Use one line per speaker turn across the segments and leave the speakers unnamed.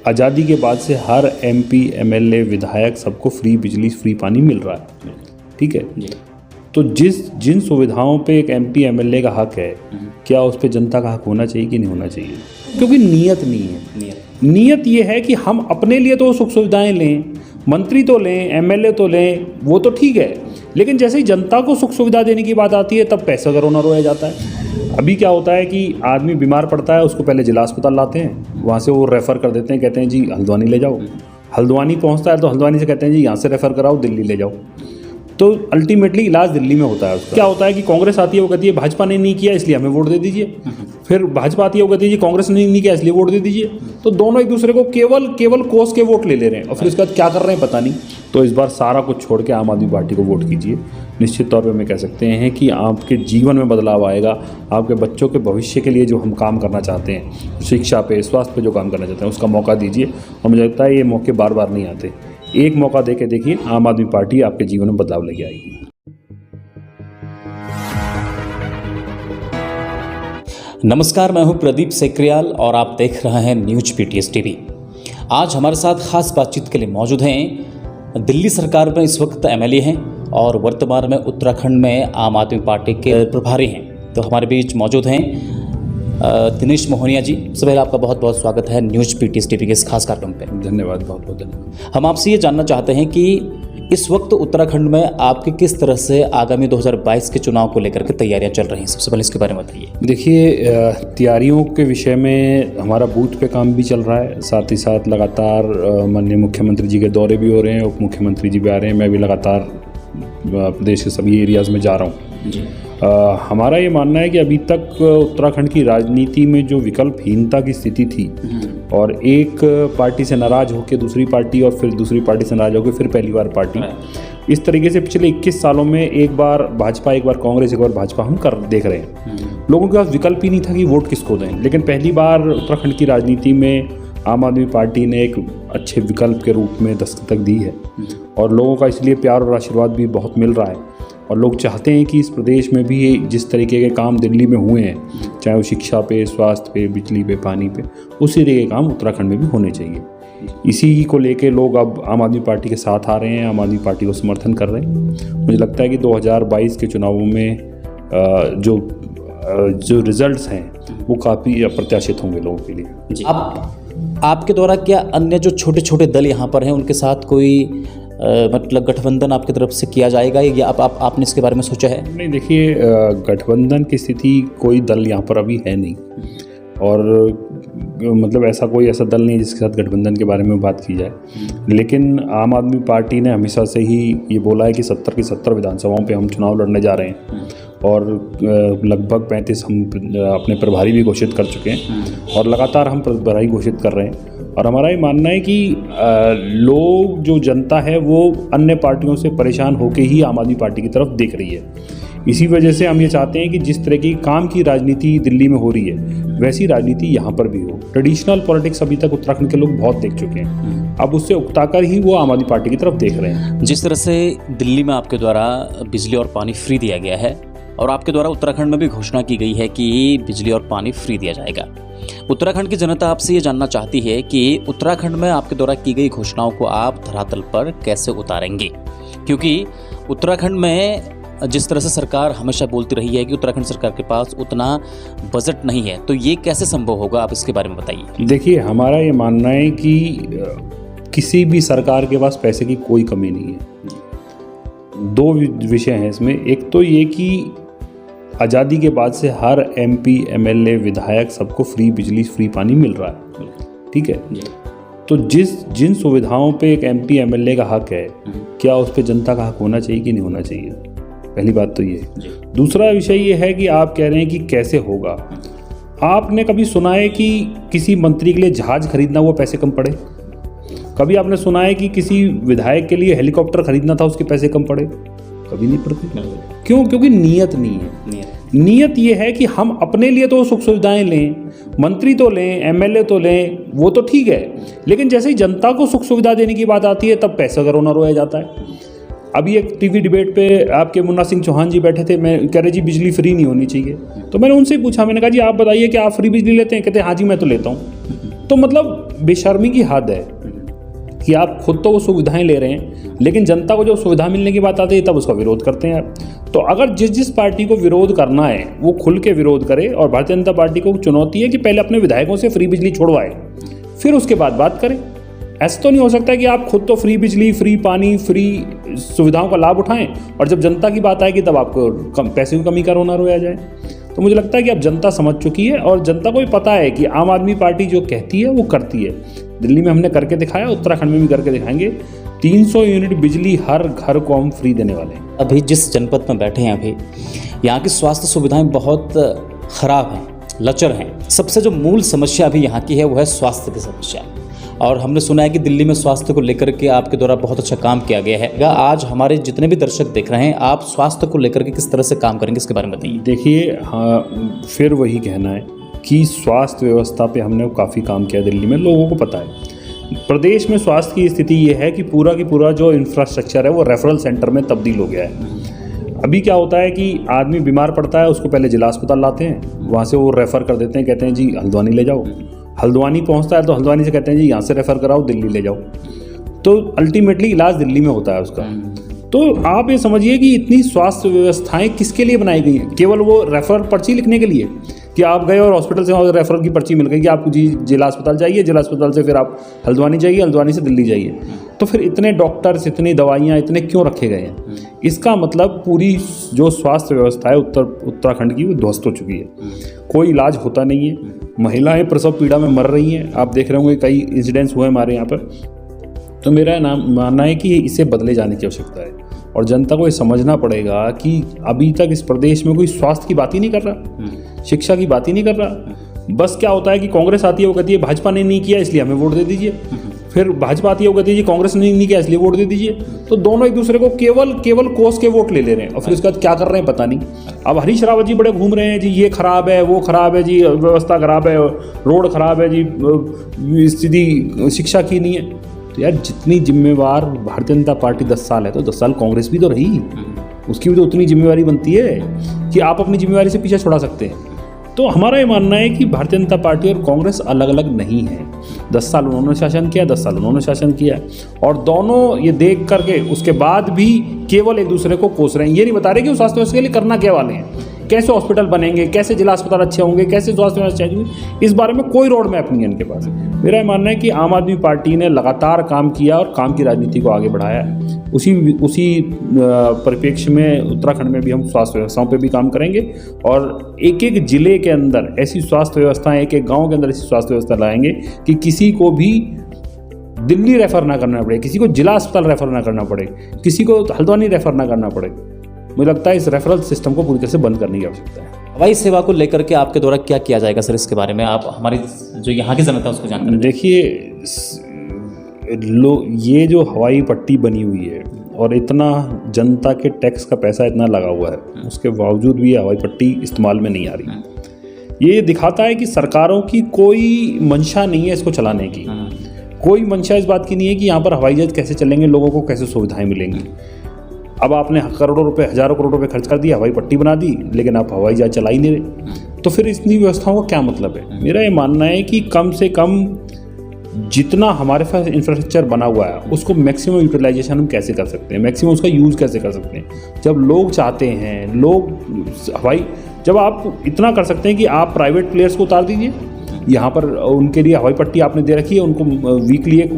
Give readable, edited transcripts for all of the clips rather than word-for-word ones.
आज़ादी के बाद से हर एमपी एमएलए विधायक सबको फ्री बिजली फ्री पानी मिल रहा है, ठीक है। तो जिन सुविधाओं पे एक एमपी एमएलए का हक है, क्या उस पे जनता का हक होना चाहिए कि नहीं होना चाहिए? क्योंकि नीयत नहीं है। नीयत ये है कि हम अपने लिए तो सुख सुविधाएं लें, मंत्री तो लें, एमएलए तो लें, वो तो ठीक है, लेकिन जैसे ही जनता को सुख सुविधा देने की बात आती है तब पैसा का रोना रोया जाता है। अभी क्या होता है कि आदमी बीमार पड़ता है, उसको पहले जिला अस्पताल लाते हैं, वहाँ से वो रेफ़र कर देते हैं, कहते हैं जी हल्द्वानी ले जाओ। हल्द्वानी पहुँचता है तो हल्द्वानी से कहते हैं जी यहाँ से रेफ़र कराओ, दिल्ली ले जाओ। तो अल्टीमेटली इलाज दिल्ली में होता है उसका। क्या होता है कि कांग्रेस आती है, वो कहती है भाजपा ने नहीं किया इसलिए हमें वोट दे दीजिए। फिर भाजपा आती है, वो कहती है जी कांग्रेस ने नहीं किया इसलिए वोट दे दीजिए। तो दोनों एक दूसरे को केवल कोस के वोट ले रहे हैं और फिर उसके बाद क्या कर रहे हैं पता नहीं। तो इस बार सारा कुछ छोड़ के आम आदमी पार्टी को वोट कीजिए। निश्चित तौर पे हमें कह सकते हैं कि आपके जीवन में बदलाव आएगा। आपके बच्चों के भविष्य के लिए जो हम काम करना चाहते हैं, शिक्षा पे, स्वास्थ्य पे जो काम करना चाहते हैं, उसका मौका दीजिए। और मुझे लगता है ये मौके बार बार नहीं आते। एक मौका दे के देखिए, आम आदमी पार्टी आपके जीवन में बदलाव लेके आएगी।
नमस्कार, मैं हूं प्रदीप सेक्रियाल और आप देख रहे हैं न्यूज़ पीटीएस टीवी। आज हमारे साथ खास बातचीत के लिए मौजूद हैं दिल्ली सरकार में इस वक्त एमएलए हैं और वर्तमान में उत्तराखंड में आम आदमी पार्टी के प्रभारी हैं। तो हमारे बीच मौजूद हैं दिनेश मोहनिया जी। सबसे पहले आपका बहुत बहुत स्वागत है न्यूज़ पीटीएस टीवी के इस खास कार्यक्रम पे।
धन्यवाद, बहुत बहुत धन्यवाद।
हम आपसे ये जानना चाहते हैं कि इस वक्त उत्तराखंड में आपके किस तरह से आगामी 2022 के चुनाव को लेकर के तैयारियां चल रही हैं, सबसे पहले इसके बारे में बताइए।
देखिए, तैयारियों के विषय में हमारा बूथ पे काम भी चल रहा है, साथ ही साथ लगातार माननीय मुख्यमंत्री जी के दौरे भी हो रहे हैं, उप मुख्यमंत्री जी भी आ रहे हैं, मैं भी लगातार प्रदेश के सभी एरियाज़ में जा रहा हूँ। हमारा ये मानना है कि अभी तक उत्तराखंड की राजनीति में जो विकल्पहीनता की स्थिति थी और एक पार्टी से नाराज़ होकर दूसरी पार्टी और फिर दूसरी पार्टी से नाराज़ होकर फिर पहली बार पार्टी, इस तरीके से पिछले 21 सालों में एक बार भाजपा, एक बार कांग्रेस, एक बार भाजपा हम देख रहे हैं। लोगों के पास विकल्प ही नहीं था कि वोट किसको दें, लेकिन पहली बार उत्तराखंड की राजनीति में आम आदमी पार्टी ने एक अच्छे विकल्प के रूप में दस्तक दी है और लोगों का इसलिए प्यार और आशीर्वाद भी बहुत मिल रहा है। और लोग चाहते हैं कि इस प्रदेश में भी जिस तरीके के काम दिल्ली में हुए हैं, चाहे वो शिक्षा पे, स्वास्थ्य पे, बिजली पे, पानी पे, उसी तरीके के काम उत्तराखंड में भी होने चाहिए। इसी को लेके लोग अब आम आदमी पार्टी के साथ आ रहे हैं, आम आदमी पार्टी को समर्थन कर रहे हैं। मुझे लगता है कि 2022 के चुनावों में जो रिजल्ट्स हैं वो काफ़ी अप्रत्याशित होंगे लोगों के लिए।
आपके द्वारा क्या अन्य जो छोटे छोटे दल यहाँ पर हैं उनके साथ कोई मतलब गठबंधन आपकी तरफ से किया जाएगा या आपने इसके बारे में सोचा है?
नहीं, देखिए, गठबंधन की स्थिति कोई दल यहाँ पर अभी है नहीं और मतलब ऐसा दल नहीं जिसके साथ गठबंधन के बारे में बात की जाए। लेकिन आम आदमी पार्टी ने हमेशा से ही ये बोला है कि 70 की 70 विधानसभाओं पे हम चुनाव लड़ने जा रहे हैं और लगभग 35 हम अपने प्रभारी भी घोषित कर चुके हैं और लगातार हम प्रभारी घोषित कर रहे हैं। और हमारा ये मानना है कि लोग, जो जनता है, वो अन्य पार्टियों से परेशान होकर ही आम आदमी पार्टी की तरफ देख रही है। इसी वजह से हम ये चाहते हैं कि जिस तरह की काम की राजनीति दिल्ली में हो रही है वैसी राजनीति यहाँ पर भी हो। ट्रेडिशनल पॉलिटिक्स अभी तक उत्तराखंड के लोग बहुत देख चुके हैं, अब उससे उकताकर ही वो आम आदमी पार्टी की तरफ देख रहे हैं।
जिस तरह से दिल्ली में आपके द्वारा बिजली और पानी फ्री दिया गया है और आपके द्वारा उत्तराखंड में भी घोषणा की गई है कि बिजली और पानी फ्री दिया जाएगा, उत्तराखंड की जनता आपसे ये जानना चाहती है कि उत्तराखंड में आपके द्वारा की गई घोषणाओं को आप धरातल पर कैसे उतारेंगे? क्योंकि उत्तराखंड में जिस तरह से सरकार हमेशा बोलती रही है कि उत्तराखंड सरकार के पास उतना बजट नहीं है, तो ये कैसे संभव होगा, आप इसके बारे में बताइए।
देखिए, हमारा ये मानना है कि किसी भी सरकार के पास पैसे की कोई कमी नहीं है। दो विषय हैं इसमें। एक तो ये कि आज़ादी के बाद से हर एमपी एमएलए विधायक सबको फ्री बिजली फ्री पानी मिल रहा है, ठीक है। तो जिन सुविधाओं पे एक एमपी एमएलए का हक है, क्या उस पे जनता का हक होना चाहिए कि नहीं होना चाहिए? पहली बात तो ये। दूसरा विषय ये है कि आप कह रहे हैं कि कैसे होगा। आपने कभी सुना है कि किसी मंत्री के लिए जहाज खरीदना हुआ पैसे कम पड़े? कभी आपने सुना है कि किसी विधायक के लिए हेलीकॉप्टर खरीदना था उसके पैसे कम पड़े? कभी नहीं पड़ते। क्यों? क्योंकि नीयत नहीं है। नीयत ये है कि हम अपने लिए तो सुख सुविधाएं लें, मंत्री तो लें, एमएलए तो लें, वो तो ठीक है, लेकिन जैसे ही जनता को सुख सुविधा देने की बात आती है तब पैसा का रोना रोया जाता है। अभी एक टीवी डिबेट पे आपके मुन्ना सिंह चौहान जी बैठे थे, मैं कह रहे जी बिजली फ्री नहीं होनी चाहिए। तो मैंने उनसे पूछा, मैंने कहा जी आप बताइए कि आप फ्री बिजली लेते हैं? कहते हाँ जी मैं तो लेता हूँ। तो मतलब बेशर्मी की हद है कि आप खुद तो वो सुविधाएं ले रहे हैं, लेकिन जनता को जब सुविधा मिलने की बात आती है तब उसका विरोध करते हैं आप। तो अगर जिस पार्टी को विरोध करना है वो खुल के विरोध करे, और भारतीय जनता पार्टी को चुनौती है कि पहले अपने विधायकों से फ्री बिजली छोड़वाए, फिर उसके बाद बात करें। ऐसा तो नहीं हो सकता कि आप खुद तो फ्री बिजली, फ्री पानी, फ्री सुविधाओं का लाभ उठाएं और जब जनता की बात आएगी तब आपको पैसे की कमी का रोना रोया जाए। तो मुझे लगता है कि अब जनता समझ चुकी है और जनता को भी पता है कि आम आदमी पार्टी जो कहती है वो करती है। दिल्ली में हमने करके दिखाया, उत्तराखंड में भी करके दिखाएंगे। 300 यूनिट बिजली हर घर को हम फ्री देने वाले हैं।
अभी जिस जनपद में बैठे हैं, अभी यहाँ की स्वास्थ्य सुविधाएं बहुत खराब हैं, लचर हैं। सबसे जो मूल समस्या अभी यहाँ की है वो है स्वास्थ्य की समस्या। और हमने सुना है कि दिल्ली में स्वास्थ्य को लेकर के आपके द्वारा बहुत अच्छा काम किया गया है। आज हमारे जितने भी दर्शक देख रहे हैं, आप स्वास्थ्य को लेकर के किस तरह से काम करेंगे, इसके बारे में बताइए।
देखिए, हाँ, फिर वही कहना है कि स्वास्थ्य व्यवस्था पे हमने काफ़ी काम किया दिल्ली में, लोगों को पता है। प्रदेश में स्वास्थ्य की स्थिति ये है कि पूरा की पूरा जो इंफ्रास्ट्रक्चर है वो रेफरल सेंटर में तब्दील हो गया है। अभी क्या होता है कि आदमी बीमार पड़ता है, उसको पहले जिला अस्पताल लाते हैं, वहाँ से वो रेफ़र कर देते हैं, कहते हैं जी हल्द्वानी ले जाओ। हल्द्वानी पहुँचता है तो हल्द्वानी से कहते हैं जी यहाँ से रेफ़र कराओ, दिल्ली ले जाओ। तो अल्टीमेटली इलाज दिल्ली में होता है उसका। तो आप ये समझिए कि इतनी स्वास्थ्य व्यवस्थाएं किसके लिए बनाई गई हैं? केवल वो रेफरल पर्ची लिखने के लिए कि आप गए और हॉस्पिटल से रेफरल की पर्ची मिल गई कि आपको जी जिला अस्पताल जाइए, जिला अस्पताल से फिर आप हल्द्वानी जाइए, हल्द्वानी से दिल्ली जाइए। तो फिर इतने डॉक्टर्स, इतनी दवाइयाँ, इतने क्यों रखे गए हैं? इसका मतलब पूरी जो स्वास्थ्य व्यवस्था है उत्तराखंड की वो ध्वस्त हो चुकी है। कोई इलाज होता नहीं है, महिलाएँ प्रसव पीड़ा में मर रही हैं। आप देख रहे होंगे कई इंसिडेंट्स हुए हमारे यहाँ पर। तो मेरा मानना है कि इसे बदले जाने की आवश्यकता है और जनता को ये समझना पड़ेगा कि अभी तक इस प्रदेश में कोई स्वास्थ्य की बात ही नहीं कर रहा, शिक्षा की बात ही नहीं कर रहा। बस क्या होता है कि कांग्रेस आती है, वो कहती है भाजपा ने नहीं किया इसलिए हमें वोट दे दीजिए। फिर भाजपा आती है, वो कहती है जी कांग्रेस ने नहीं किया इसलिए वोट दे दीजिए। तो दोनों एक दूसरे को केवल कोस के वोट ले रहे हैं और फिर उसके बाद क्या कर रहे हैं पता नहीं। अब हरीश रावत जी बड़े घूम रहे हैं जी, ये खराब है, वो खराब है जी, व्यवस्था खराब है, रोड खराब है जी, स्थिति शिक्षा की नहीं है। तो यार जितनी जिम्मेवार भारतीय जनता पार्टी 10 साल है तो 10 साल कांग्रेस भी तो रही, उसकी भी तो उतनी जिम्मेवारी बनती है कि आप अपनी जिम्मेवारी से पीछे छुड़ा सकते हैं। तो हमारा ये मानना है कि भारतीय जनता पार्टी और कांग्रेस अलग अलग नहीं है। 10 साल उन्होंने शासन किया, 10 साल उन्होंने शासन किया, और दोनों ये देख करके उसके बाद भी केवल एक दूसरे को कोस रहे हैं। ये नहीं बता रहे कि वो स्वास्थ्य व्यवस्था के लिए करना क्या वाले हैं, कैसे हॉस्पिटल बनेंगे, कैसे जिला अस्पताल अच्छे होंगे, कैसे स्वास्थ्य व्यवस्था चाहिए। इस बारे में कोई रोड मैप नहीं है इनके पास। मेरा ये मानना है कि आम आदमी पार्टी ने लगातार काम किया और काम की राजनीति को आगे बढ़ाया। उसी परिप्रेक्ष्य में उत्तराखंड में भी हम स्वास्थ्य व्यवस्थाओं पे भी काम करेंगे और एक एक जिले के अंदर ऐसी स्वास्थ्य व्यवस्थाएं, एक एक गाँव के अंदर ऐसी स्वास्थ्य व्यवस्था लाएंगे कि किसी को भी दिल्ली रेफ़र ना करना पड़े, किसी को जिला अस्पताल रेफ़र ना करना पड़े, किसी को हल्द्वानी रेफ़र ना करना पड़े। मुझे लगता है इस रेफरल सिस्टम को पूरी तरह से बंद करने की आवश्यकता है।
हवाई सेवा को लेकर के आपके द्वारा क्या किया जाएगा सर, इसके बारे में आप हमारी जो यहाँ की जनता है उसको जानकारी।
देखिए, ये जो हवाई पट्टी बनी हुई है और इतना जनता के टैक्स का पैसा इतना लगा हुआ है, उसके बावजूद भी ये हवाई पट्टी इस्तेमाल में नहीं आ रही। ये दिखाता है कि सरकारों की कोई मंशा नहीं है इसको चलाने की। कोई मंशा इस बात की नहीं है कि यहाँ पर हवाई जहाज कैसे चलेंगे, लोगों को कैसे सुविधाएं मिलेंगी। अब आपने करोड़ों रुपए, हजारों करोड़ रुपए खर्च कर दिया, हवाई पट्टी बना दी, लेकिन आप हवाई जहाज चला ही नहीं रहे। तो फिर इतनी व्यवस्थाओं का क्या मतलब है? मेरा ये मानना है कि कम से कम जितना हमारे पास इंफ्रास्ट्रक्चर बना हुआ है उसको मैक्सिमम यूटिलाइजेशन हम कैसे कर सकते हैं, मैक्सिमम उसका यूज़ कैसे कर सकते हैं। जब लोग चाहते हैं, जब आप इतना कर सकते हैं कि आप प्राइवेट प्लेयर्स को उतार दीजिए, यहाँ पर उनके लिए हवाई पट्टी आपने दे रखी है, उनको वीकली एक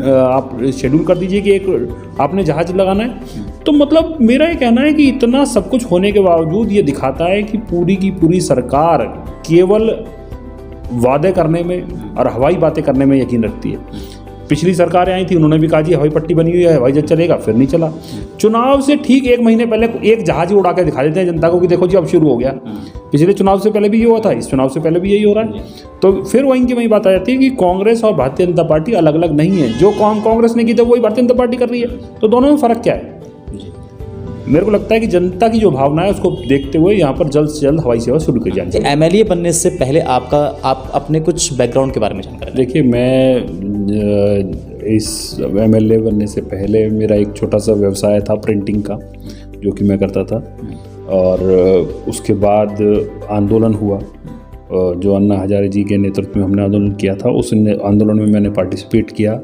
आप शेड्यूल कर दीजिए कि एक आपने जहाज लगाना है। तो मतलब मेरा ये कहना है कि इतना सब कुछ होने के बावजूद ये दिखाता है कि पूरी की पूरी सरकार केवल वादे करने में और हवाई बातें करने में यकीन रखती है। पिछली सरकारें आई थी, उन्होंने भी कहा जी हवाई पट्टी बनी हुई है, हवाई जहाज चलेगा, फिर नहीं चला। चुनाव से ठीक 1 महीने पहले एक जहाज ही उड़ा के दिखा देते हैं जनता को कि देखो जी अब शुरू हो गया। पिछले चुनाव से पहले भी ये हुआ था, इस चुनाव से पहले भी यही हो रहा है। तो फिर वहीं की वही बात आ जाती है कि कांग्रेस और भारतीय जनता पार्टी अलग अलग नहीं है। जो काम कांग्रेस ने की था वही भारतीय जनता पार्टी कर रही है, तो दोनों में फ़र्क क्या है? मेरे को लगता है कि जनता की जो भावना है उसको देखते हुए यहाँ पर जल्द से जल्द हवाई सेवा शुरू की जानी चाहिए।
MLA बनने से पहले आप अपने कुछ बैकग्राउंड के बारे में जानकारी।
देखिए, मैं इस MLA बनने से पहले मेरा एक छोटा सा व्यवसाय था प्रिंटिंग का, जो कि मैं करता था। और उसके बाद आंदोलन हुआ जो अन्ना हजारे जी के नेतृत्व में हमने आंदोलन किया था, उस आंदोलन में मैंने पार्टिसिपेट किया,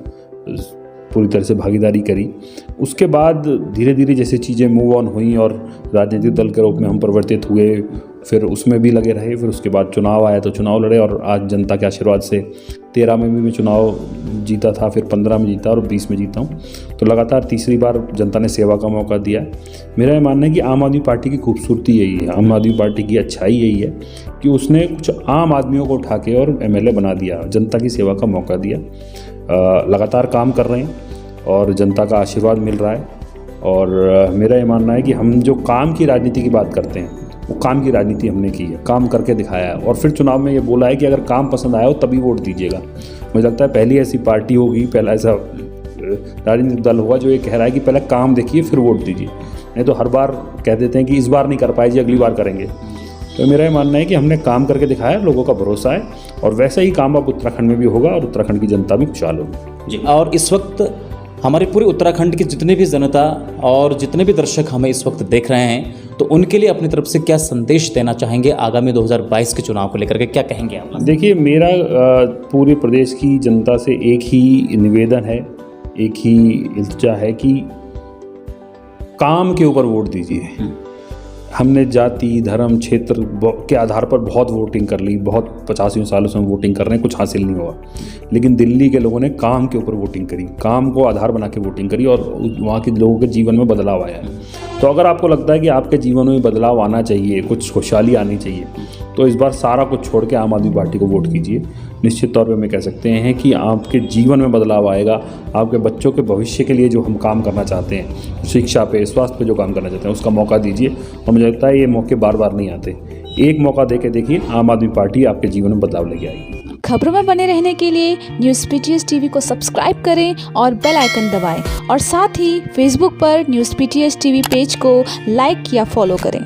पूरी तरह से भागीदारी करी। उसके बाद धीरे धीरे जैसे चीज़ें मूव ऑन हुई और राजनीतिक दल के रूप में हम परिवर्तित हुए, फिर उसमें भी लगे रहे। फिर उसके बाद चुनाव आया तो चुनाव लड़े, और आज जनता के आशीर्वाद से 13 में भी मैं चुनाव जीता था, फिर 15 में जीता और 20 में जीता हूँ। तो लगातार तीसरी बार जनता ने सेवा का मौका दिया। मेरा ये मानना है कि आम आदमी पार्टी की खूबसूरती यही है, आम आदमी पार्टी की अच्छाई यही है कि उसने कुछ आम आदमियों को उठा के और MLA बना दिया, जनता की सेवा का मौका दिया। लगातार काम कर रहे हैं और जनता का आशीर्वाद मिल रहा है। और मेरा ये मानना है कि हम जो काम की राजनीति की बात करते हैं, वो काम की राजनीति हमने की है, काम करके दिखाया है। और फिर चुनाव में ये बोला है कि अगर काम पसंद आया हो तभी वोट दीजिएगा। मुझे लगता है पहली ऐसी पार्टी होगी, पहला ऐसा राजनीतिक दल होगा जो ये कह रहा है कि पहले काम देखिए फिर वोट दीजिए। नहीं तो हर बार कह देते हैं कि इस बार नहीं कर पाए जी, अगली बार करेंगे। तो मेरा ये मानना है कि हमने काम करके दिखाया, लोगों का भरोसा है, और वैसा ही काम अब उत्तराखंड में भी होगा और उत्तराखंड की जनता भी खुशहाल होगी।
जी, और इस वक्त हमारे पूरे उत्तराखंड की जितनी भी जनता और जितने भी दर्शक हमें इस वक्त देख रहे हैं, तो उनके लिए अपनी तरफ से क्या संदेश देना चाहेंगे आगामी 2022 के चुनाव को लेकर के, क्या कहेंगे आप?
देखिए, मेरा पूरे प्रदेश की जनता से एक ही निवेदन है, एक ही इल्तिजा है कि काम के ऊपर वोट दीजिए। हमने जाति, धर्म, क्षेत्र के आधार पर बहुत वोटिंग कर ली, बहुत 85 सालों से हम वोटिंग कर रहे हैं, कुछ हासिल नहीं हुआ। लेकिन दिल्ली के लोगों ने काम के ऊपर वोटिंग करी, काम को आधार बना के वोटिंग करी, और वहाँ के लोगों के जीवन में बदलाव आया है। तो अगर आपको लगता है कि आपके जीवन में बदलाव आना चाहिए, कुछ खुशहाली आनी चाहिए, तो इस बार सारा कुछ छोड़ के आम आदमी पार्टी को वोट कीजिए। निश्चित तौर पे मैं कह सकते हैं कि आपके जीवन में बदलाव आएगा। आपके बच्चों के भविष्य के लिए जो हम काम करना चाहते हैं, शिक्षा पे, स्वास्थ्य पे जो काम करना चाहते हैं, उसका मौका दीजिए। और मुझे लगता है ये मौके बार बार नहीं आते। एक मौका दे के देखिए, आम आदमी पार्टी आपके जीवन में बदलाव लेके आएगी।
खबरों में बने रहने के लिए न्यूज़ PTS TV को सब्सक्राइब करें और बेल आइकन दबाएं, और साथ ही फेसबुक पर न्यूज़ PTS TV पेज को लाइक या फॉलो करें।